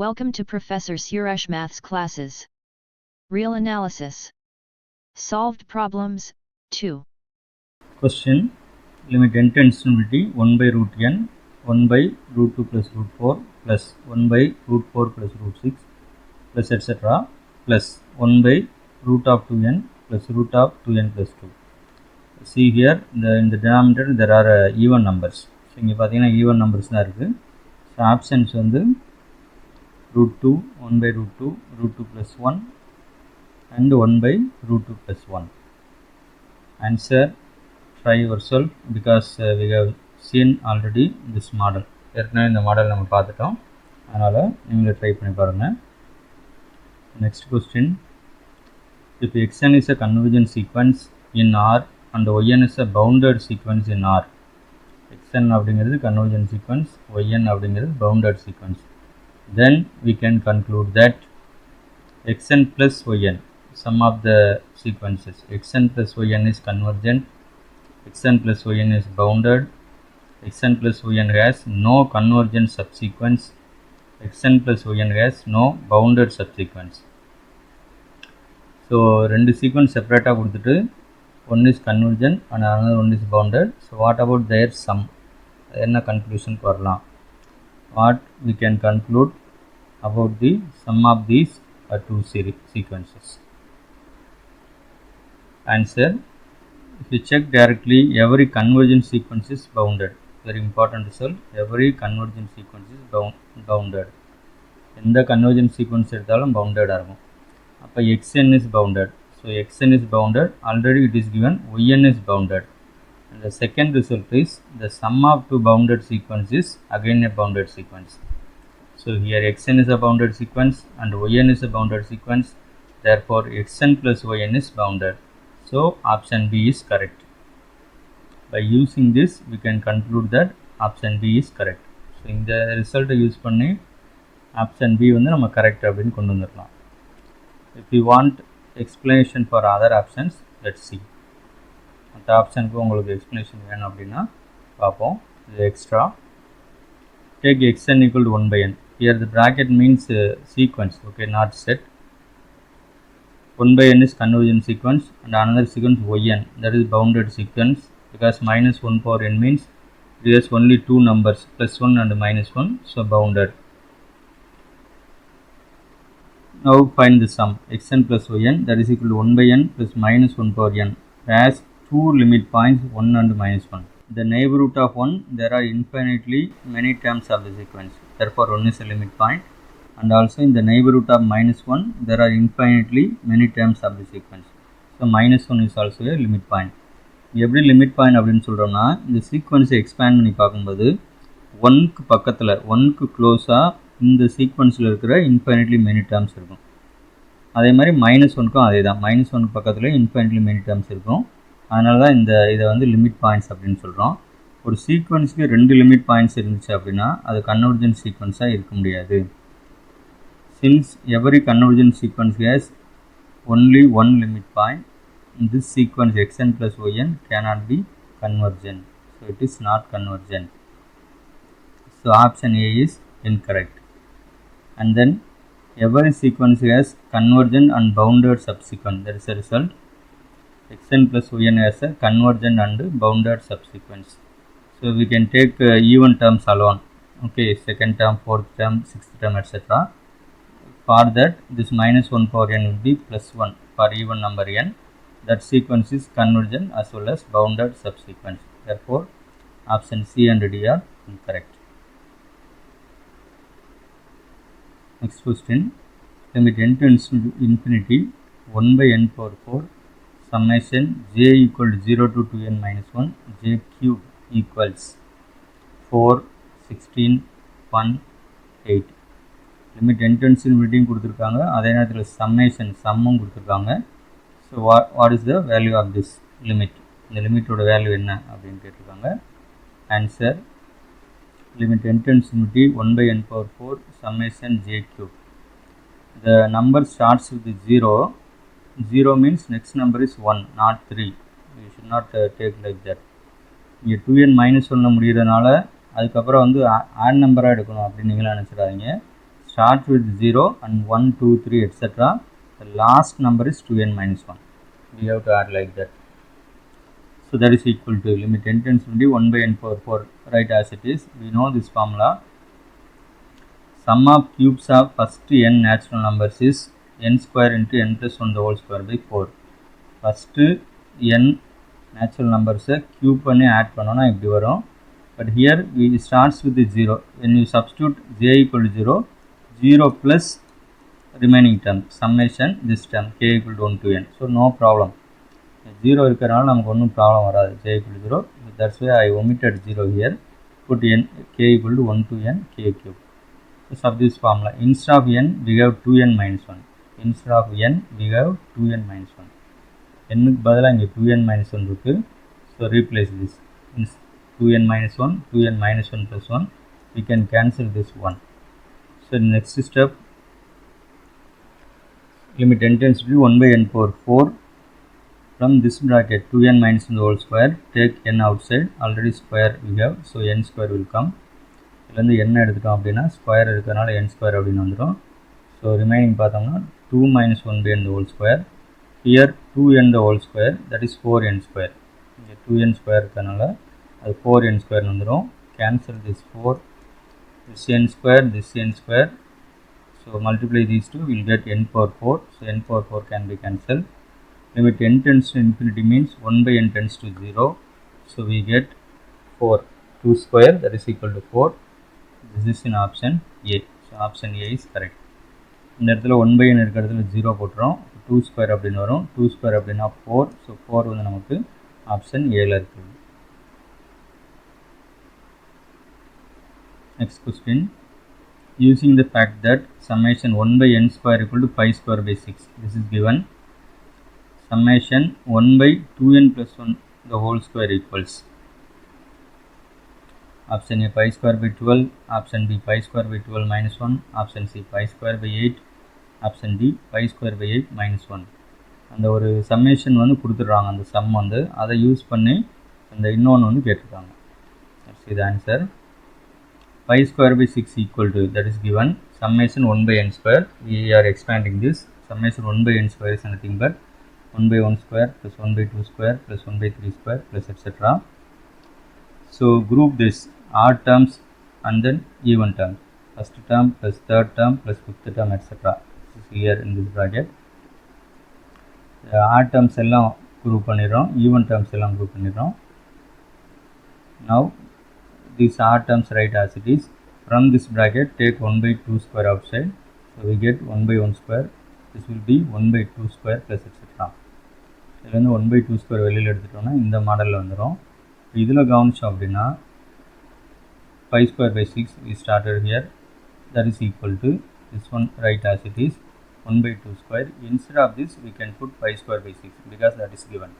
Welcome to Professor Suresh Maths classes. Real analysis. Solved problems, 2. Question. Limit n tends to infinity 1 by root n, 1 by root 2 plus root 4 plus 1 by root 4 plus root 6 plus etc. plus 1 by root of 2n plus root of 2n plus 2. See here, in the denominator there are even numbers. So, இங்கே பார்த்தீங்கன்னா even numbers தான் இருக்குது. So, options வந்து root 2, 1 by root 2, root 2 plus 1 and 1 by root 2 plus 1. Answer, try yourself because we have seen already this model. ஏற்கனவே இந்த model நம்ம பார்த்துட்டோம், அதனால் நீங்களே ட்ரை பண்ணி பாருங்கள். Next question. If xn is a convergent sequence in R and yn is a bounded sequence in R. xn அப்படிங்கிறது convergent sequence, yn அப்படிங்கிறது bounded sequence. Then we can conclude that xn plus yn, sum of the sequences, xn plus yn is convergent, xn plus yn is bounded, xn plus yn has no convergent subsequence, xn plus yn has no bounded subsequence. So, ரெண்டு sequence separate கொடுத்துட்டு one is convergent and another one is bounded. So, what about their sum? என்ன conclusion வரலாம்? What we can conclude about the sum of these two sequences? Answer, if you check directly, every convergent sequence is bounded. Very important result, every convergent sequence is bounded. எந்த convergent sequence எடுத்தாலும் bounded ஆகும். அப்போ xn is bounded. So, xn is bounded, already it is given yn is bounded. And the second result is the sum of two bounded sequence is again a bounded sequence. So, here xn is a bounded sequence and yn is a bounded sequence, therefore xn plus yn is bounded. So, option B is correct. By using this, we can conclude that option B is correct. So, இந்த result use பண்ணி option B வந்து நம்ம correct அப்படின்னு கொண்டு வந்துடலாம். If you want explanation for other options, let's see. மற்ற ஆப்ஷனுக்கு உங்களுக்கு explanation வேணும் அப்படின்னா பார்ப்போம். இது extra. Take xn equal to 1 by n. Here the bracket means sequence, okay, not set. 1 by n is convergent sequence and another sequence yn, that is bounded sequence, because minus 1 power n means there is only two numbers, plus 1 and minus 1, so bounded. Now find the sum, xn plus yn, that is equal to 1 by n plus minus 1 power n, has two limit points 1 and minus 1. The neighborhood of 1, there are infinitely many terms of the sequence, therefore 1 is a limit point, and also in the neighborhood of minus 1, there are infinitely many terms of the sequence. So, minus 1 is also a limit point. எப்படி limit point அப்படின்னு சொல்கிறோம்னா, இந்த சீக்வன்ஸை expand பண்ணி பார்க்கும்போது 1க்கு பக்கத்தில் 1க்கு க்ளோஸாக இந்த சீக்வன்ஸில் இருக்கிற இன்ஃபைனிட்லி மெனி டேர்ம்ஸ் இருக்கும். அதே மாதிரி மைனஸ் 1க்கும் அதே தான், மைனஸ் 1 பக்கத்தில் இன்ஃபைனிட்லி மெனி டேர்ம்ஸ் இருக்கும். அதனால தான் இதை வந்து லிமிட் பாயிண்ட்ஸ் அப்படின்னு சொல்கிறோம். ஒரு சீக்வன்ஸுக்கு ரெண்டு லிமிட் பாயிண்ட்ஸ் இருந்துச்சு அப்படின்னா அது கன்வர்ஜென்ட் சீக்வன்ஸாக இருக்க முடியாது. Since every convergent sequence has only one limit point, this sequence xn plus yn cannot be convergent. So, it is not convergent. So, option A is incorrect. And then every sequence has convergent and bounded subsequence. That is the result. xn plus yn has a convergent and bounded subsequence. So, we can take even terms alone. Okay, second term, fourth term, sixth term, etc. For that, this minus 1 power n will be plus 1 for even number n. That sequence is convergent as well as bounded subsequence. Therefore, option C and D are incorrect. Next question. Limit n tends to infinity 1 by n power 4 summation j equal to 0 to 2n minus 1 j cube equals 4, 16, 1, 8. Limit n tends to infinity கொடுத்துருக்காங்க, அதே நேரத்தில் summation சம்மும் கொடுத்துருக்காங்க. So what is the value of this limit, இந்த லிமிட்டோட value என்ன அப்படின்னு கேட்டிருக்காங்க. Answer, limit n tends to infinity 1 by n power 4 summation j cube. The number starts with 0. 0 means next number is 1, not 3. You should not take like that. இங்கே 2n minus 1 முடிகிறதுனால அதுக்கப்புறம் வந்து add நம்பராக எடுக்கணும் அப்படின்னு நீங்களும் நினச்சிடாதீங்க. start with 0 and 1, 2, 3 etc. The last number is 2n minus 1. We have to add like that. So that is equal to limit n tends to be 1 by n power 4. Write as it is. We know this formula. Sum of cubes of first n natural numbers is n square into n plus 1 the whole square by 4. First n natural numbers cube பண்ணி add பண்ணோம்னா இப்படி வரும். But here we starts with the 0. When you substitute j equal to 0, 0 plus remaining term summation this term k equal to 1 to n. So no problem. 0 இருக்கிறனால நமக்கு ஒன்றும் problem வராது. j equal to 0. That's why I omitted 0 here. Put n k equal to 1 to n k cube. So sub this formula. Instead of n we have 2n minus 1. Instead of n we have 2n minus 1. n க்கு பதிலா இங்க 2n minus 1 இருக்கு. So replace this. 2n minus 1, 2n minus 1 plus 1. We can cancel this 1. So next step, limit n tends to be 1 by n power 4. From this bracket 2n minus 1 the whole square, take n outside, already square we have, so n square will come. இதிலிருந்து n எடுத்துட்டோம் அப்படின்னா square இருக்கிறனால n square அப்படின்னு வந்துடும். So remaining பார்த்தோம்னா 2 minus 1 by n the whole square. Here 2n the whole square, that is 4n square. இங்கே 2n square இருக்கிறனால அது 4n square வந்துடும். Cancel this 4, this n square, this n square. So multiply these two, we will get n power 4. So n power 4 can be cancelled. Limit n tends to infinity means 1 by n tends to 0. So we get 4. 2 square, that is equal to 4. This is in option A. So option A is correct. இந்த இடத்துல 1 by n இருக்கிற இடத்துல 0 போட்டுறோம். 2 square அப்படின்னு வரும். 2 square அப்படின்னா 4. So 4 வந்து நமக்கு option A ல இருக்குது. Next question. Using the fact that summation 1 by n square equal to pi square by 6. This is given. Summation 1 by 2n plus 1 the whole square equals. Option A pi square by 12, option B pi square by 12 minus 1, option C pi square by 8, option D pi square by 8 minus 1. அந்த ஒரு summation வந்து கொடுத்துட்றாங்க, அந்த some வந்து அதை use பண்ணி அந்த இன்னொன்று வந்து கேட்டிருக்காங்க. Let's see the answer. Pi square by 6 equal to, that is given, summation 1 by n square. We are expanding this. Summation 1 by n square is nothing but 1 by 1 square plus 1 by 2 square plus 1 by 3 square plus etc. So group this odd terms and then even term. First term plus third term plus fifth term etc. This is here in this bracket. Odd terms எல்லாம் group பண்ணிடுறோம், even terms எல்லாம் group பண்ணிடுறோம். Now these odd terms write as it is. From this bracket take 1 by 2 square outside. So we get 1 by 1 square. This will be 1 by 2 square plus etc. இதிலிருந்து 1 by 2 square வெளியில் எடுத்துட்டோம்னா இந்த மாடலில் வந்துடும். இதில் கவனிச்சோம் அப்படின்னா pi square by 6 we started here, that is equal to this one, write as it is 1 by 2 square. Instead of this we can put pi square by 6 because that is given.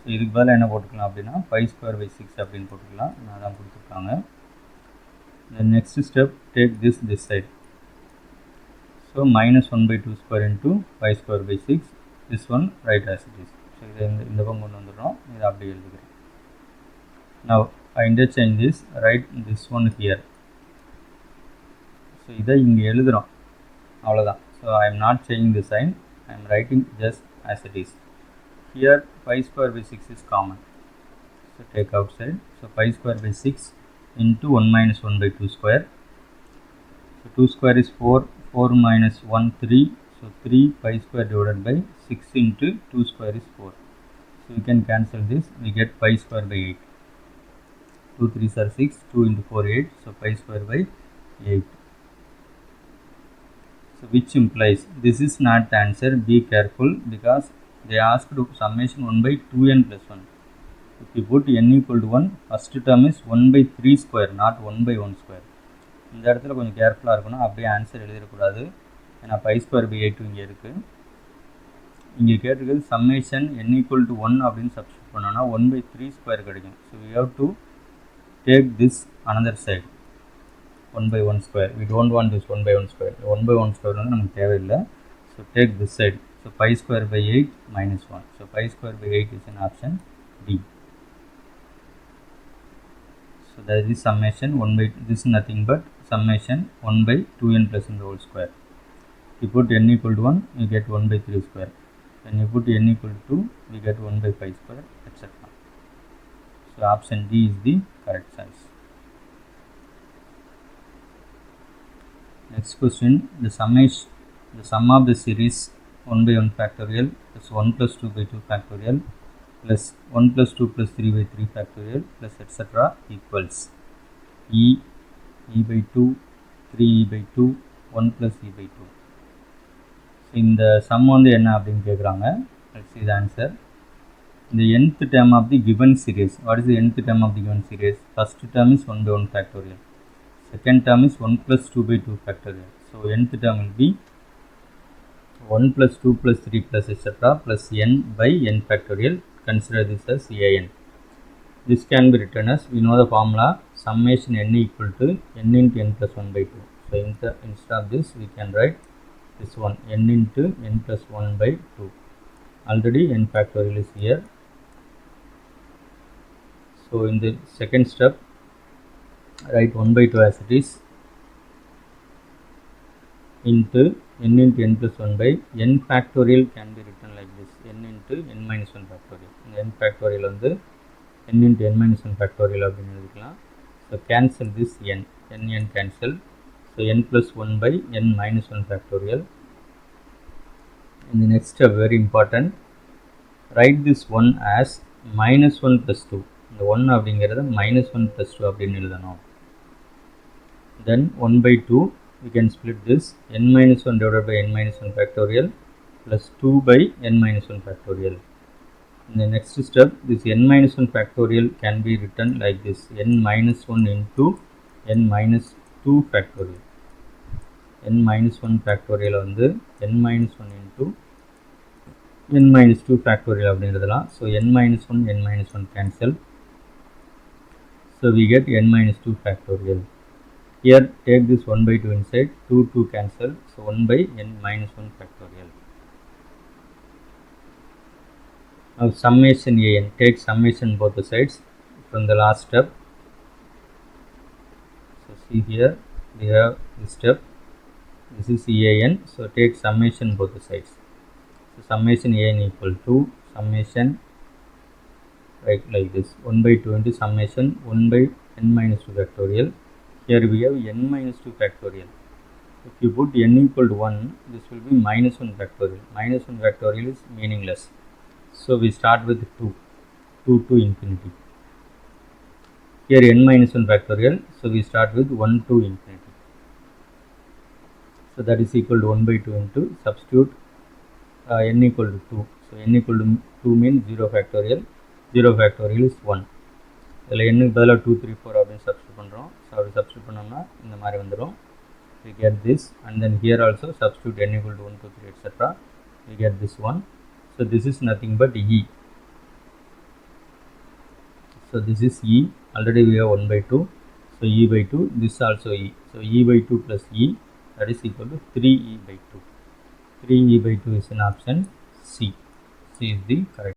So இதுக்கு பதிலாக என்ன போட்டுக்கலாம் அப்படின்னா pi square by 6 அப்படின்னு போட்டுக்கலாம், அதான் கொடுத்துருக்காங்க. The next step, take this side. So minus 1 by 2 square into pi square by 6, this one write as it is. So இதை இந்த பக்கம் கொண்டு வந்துடுறோம், இதை அப்படியே எழுதுகிறேன். Now I interchange this, write this one here. So இதை இங்கே எழுதுகிறோம், அவ்வளோதான். So I am not changing the sign, I am writing just as it is. Here pi square by 6 is common. So take outside. So pi square by 6 into 1 minus 1 by 2 square. So 2 square is 4, 4 minus 1 3. So 3 pi square divided by 6 into 2 square is 4. So you can cancel this, we get pi square by 8. 2 3s are 6, 2 into 4 8. So pi square by 8. So which implies this is not the answer, be careful because they asked summation 1 by 2n plus 1. If you put n equal to 1, first term is 1 by 3 square, not 1 by 1 square. இந்த இடத்துல கொஞ்சம் கேர்ஃபுல்லாக இருக்கணும், அப்படியே answer எழுதிடக்கூடாது. ஏன்னா pi square by 8 இங்கே இருக்குது. இங்கே கேட்டிருக்கிறது சம்மேஷன் n equal to 1 அப்படின்னு சப்ஸ்டியூட் பண்ணோன்னா 1 by 3 square கிடைக்கும். So we have to take this another side, 1 by 1 square. We don't want this 1 by 1 square. 1 by 1 square வந்து நமக்கு தேவையில்லை. So take this side. So pi square by 8 minus 1. So pi square by 8 is in option D. So that is summation 1 by, this is nothing but summation 1 by 2n plus n the whole square. You put n equal to 1, you get 1 by 3 square. When you put n equal to 2, we get 1 by 5 square, etc. So option D is the correct size. Next question, the sum of the series 1 by 1 factorial plus 1 plus 2 by 2 factorial plus 1 plus 2 plus 3 by 3 factorial plus etc. equals e by 2, 3e by 2, 1 plus e by 2. So இந்த sum வந்து என்ன அப்படின்னு கேட்குறாங்க. Let's see the answer. The nth term of the given series. What is the nth term of the given series? First term is 1 by 1 factorial. Second term is 1 plus 2 by 2 factorial. So nth term will be 1 plus 2 plus 3 plus etc. plus n by n factorial. Consider this as an. This can be written as, we know the formula, summation n equal to n into n plus 1 by 2. So instead of this, we can write this one, n into n plus 1 by 2. Already n factorial is here. So in the second step, write 1 by 2 as it is into n into n plus 1 by n factorial can be written like this, n into n minus 1 factorial. The n factorial on the n into n minus 1 factorial அப்படின்னு எழுதிக்கலாம். So cancel this n cancel. So n plus 1 by n minus 1 factorial. In the next step, very important, write this one as minus 1 plus 2. இந்த 1 அப்படிங்கிறத minus 1 plus 2 அப்படின்னு எழுதணும். Then 1 by 2, we can split this n minus 1 divided by n minus 1 factorial plus 2 by n minus 1 factorial. In the next step, this n minus 1 factorial can be written like this, n minus 1 into n minus 2 factorial. n minus 1 factorial வந்து n minus 1 into n minus 2 factorial அப்படின்றதுலாம். So n minus 1 cancel. So we get n minus 2 factorial. Here take this 1 by 2 inside, 2 cancel. So 1 by n minus 1 factorial. Now summation an, take summation both the sides from the last step. So see here, we have this step, this is an, so take summation both the sides. So summation an equal to summation, right, like this, 1 by 2 into summation 1 by n minus 2 factorial. Here we have n minus 2 factorial. If you put n equal to 1, this will be minus 1 factorial. Minus 1 factorial is meaningless. So we start with 2 to infinity. Here n minus 1 factorial, so we start with 1 to infinity. So that is equal to 1 by 2 into, substitute n equal to 2. So n equal to 2 means 0 factorial. 0 factorial is 1. இதில் n பதிலாக 2 3 4 அப்படின்னு substitute பண்ணுறோம். So அப்படி substitute பண்ணோம்னா இந்த மாதிரி வந்துடும். We get this, and then here also substitute n equal to 1 2 3 etc. We get this one. So this is nothing but e. So this is e. Already we have 1 by 2. So e by 2. This also e. So e by 2 plus e, that is equal to 3e by 2. 3e by 2 is an option C. C is the correct.